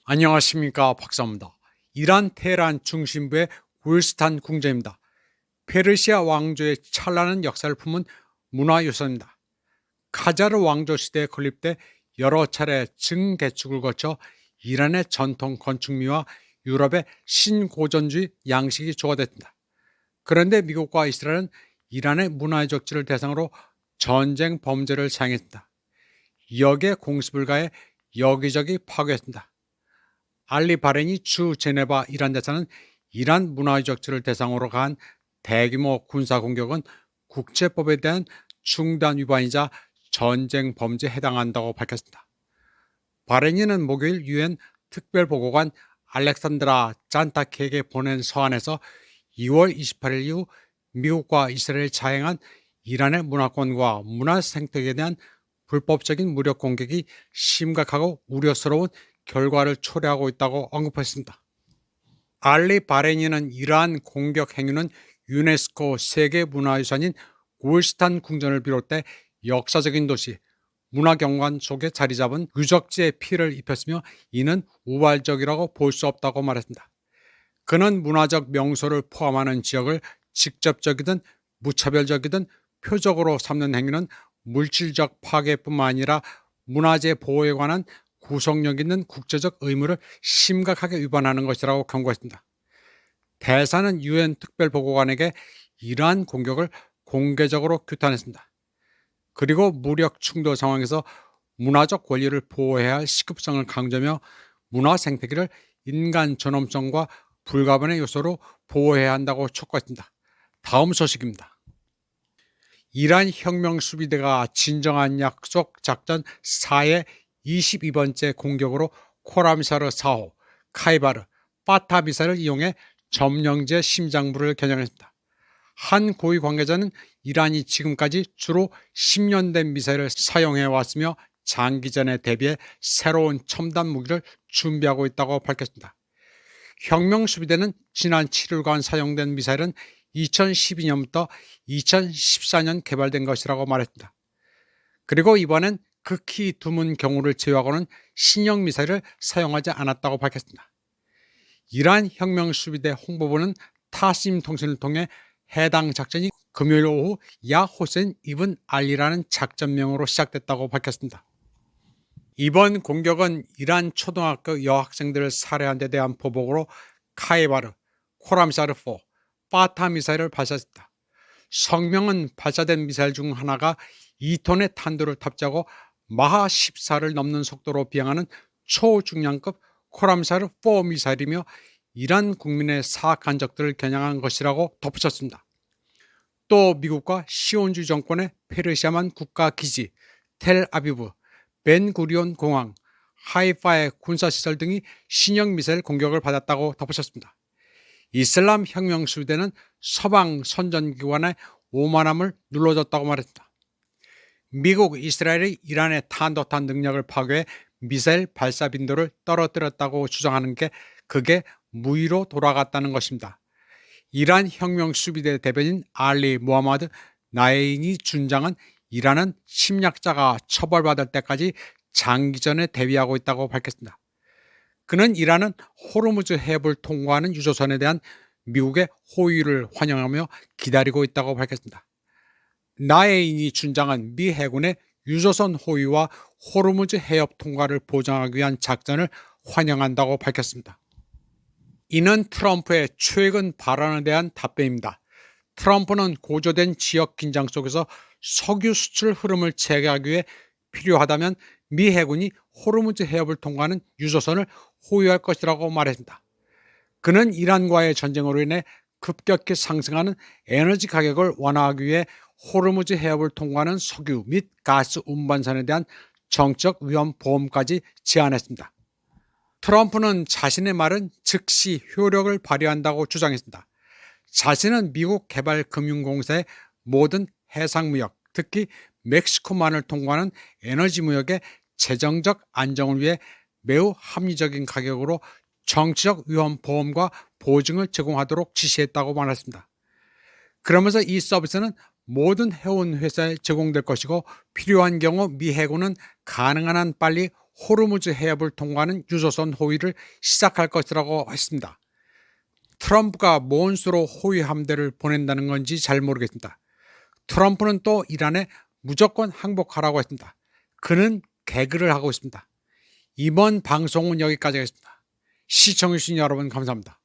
안녕하십니까, 박사입니다. 이란 테헤란 중심부의 구르스탄 궁전입니다. 페르시아 왕조의 찬란한 역사를 품은 문화유산입니다. 카자르 왕조 시대에 건립돼 여러 차례 증개축을 거쳐 이란의 전통 건축미와 유럽의 신고전주의 양식이 조화됐습니다. 그런데 미국과 이스라엘은 이란의 문화적 지를 대상으로 전쟁 범죄를 자행했습니다. 여기에 공습을 가해 여기저기 파괴했습니다. 알리 바렌이 주 제네바 이란 대사는 이란 문화적 지를 대상으로 간 대규모 군사 공격은 국제법에 대한 중단 위반이자 전쟁 범죄에 해당한다고 밝혔습니다. 바렌이는 목요일 유엔 특별보고관 알렉산드라 짠타키에게 보낸 서한에서 2월 28일 이후 미국과 이스라엘이 자행한 이란의 문화권과 문화 생태계에 대한 불법적인 무력 공격이 심각하고 우려스러운 결과를 초래하고 있다고 언급했습니다. 알리 바레니는 이러한 공격 행위는 유네스코 세계문화유산인 구르스탄 궁전을 비롯해 역사적인 도시, 문화경관 속에 자리 잡은 유적지에 피해를 입혔으며 이는 우발적이라고 볼 수 없다고 말했습니다. 그는 문화적 명소를 포함하는 지역을 직접적이든 무차별적이든 표적으로 삼는 행위는 물질적 파괴뿐만 아니라 문화재 보호에 관한 구속력 있는 국제적 의무를 심각하게 위반하는 것이라고 경고했습니다. 대사는 유엔 특별보고관에게 이러한 공격을 공개적으로 규탄했습니다. 그리고 무력 충돌 상황에서 문화적 권리를 보호해야 할 시급성을 강조하며 문화 생태계를 인간 존엄성과 불가분의 요소로 보호해야 한다고 촉구했습니다. 다음 소식입니다. 이란 혁명수비대가 진정한 약속 작전 4의 22번째 공격으로 코람샤르 4호, 카이바르, 파타 미사일을 이용해 점령지의 심장부를 겨냥했습니다. 한 고위 관계자는 이란이 지금까지 주로 10년 된 미사일을 사용해 왔으며 장기전에 대비해 새로운 첨단 무기를 준비하고 있다고 밝혔습니다. 혁명수비대는 지난 7일간 사용된 미사일은 2012년부터 2014년 개발된 것이라고 말했습니다. 그리고 이번엔 극히 드문 경우를 제외하고는 신형 미사일을 사용하지 않았다고 밝혔습니다. 이란 혁명수비대 홍보부는 타심 통신을 통해 해당 작전이 금요일 오후 야 호센 이븐 알리라는 작전명으로 시작됐다고 밝혔습니다. 이번 공격은 이란 초등학교 여학생들을 살해한 데 대한 보복으로 카이바르, 코람샤르4, 파타 미사일을 발사했습니다. 성명은 발사된 미사일 중 하나가 2톤의 탄두를 탑재하고 마하 14를 넘는 속도로 비행하는 초중량급 코람샤르4 미사일이며 이란 국민의 사악한 적들을 겨냥한 것이라고 덧붙였습니다. 또 미국과 시온주의 정권의 페르시아만 국가기지, 텔아비브, 벤구리온 공항, 하이파의 군사시설 등이 신형 미사일 공격을 받았다고 덧붙였습니다. 이슬람 혁명수비대는 서방 선전기관의 오만함을 눌러줬다고 말했습니다. 미국, 이스라엘이 이란의 탄도탄 능력을 파괴해 미사일 발사 빈도를 떨어뜨렸다고 주장하는 게 그게 무의로 돌아갔다는 것입니다. 이란 혁명수비대 대변인 알리 모하마드 나에인이 준장은 이란은 침략자가 처벌받을 때까지 장기전에 대비하고 있다고 밝혔습니다. 그는 이란은 호르무즈 해협을 통과하는 유조선에 대한 미국의 호의를 환영하며 기다리고 있다고 밝혔습니다. 나에인이 준장은 미 해군의 유조선 호위와 호르무즈 해협 통과를 보장하기 위한 작전을 환영한다고 밝혔습니다. 이는 트럼프의 최근 발언에 대한 답변입니다. 트럼프는 고조된 지역 긴장 속에서 석유 수출 흐름을 재개하기 위해 필요하다면 미 해군이 호르무즈 해협을 통과하는 유조선을 호위할 것이라고 말했습니다. 그는 이란과의 전쟁으로 인해 급격히 상승하는 에너지 가격을 완화하기 위해 호르무즈 해협을 통과하는 석유 및 가스 운반선에 대한 정적 위험 보험까지 제안했습니다. 트럼프는 자신의 말은 즉시 효력을 발휘한다고 주장했습니다. 자신은 미국 개발금융공사의 모든 해상무역, 특히 멕시코만을 통과하는 에너지 무역의 재정적 안정을 위해 매우 합리적인 가격으로 정치적 위험 보험과 보증을 제공하도록 지시했다고 말했습니다. 그러면서 이 서비스는 모든 해운 회사에 제공될 것이고 필요한 경우 미 해군은 가능한 한 빨리 호르무즈 해협을 통과하는 유조선 호위를 시작할 것이라고 했습니다. 트럼프가 뭔 수로 호위 함대를 보낸다는 건지 잘 모르겠습니다. 트럼프는 또 이란에 무조건 항복하라고 했습니다. 그는 개그를 하고 있습니다. 이번 방송은 여기까지 하겠습니다. 시청해주신 여러분 감사합니다.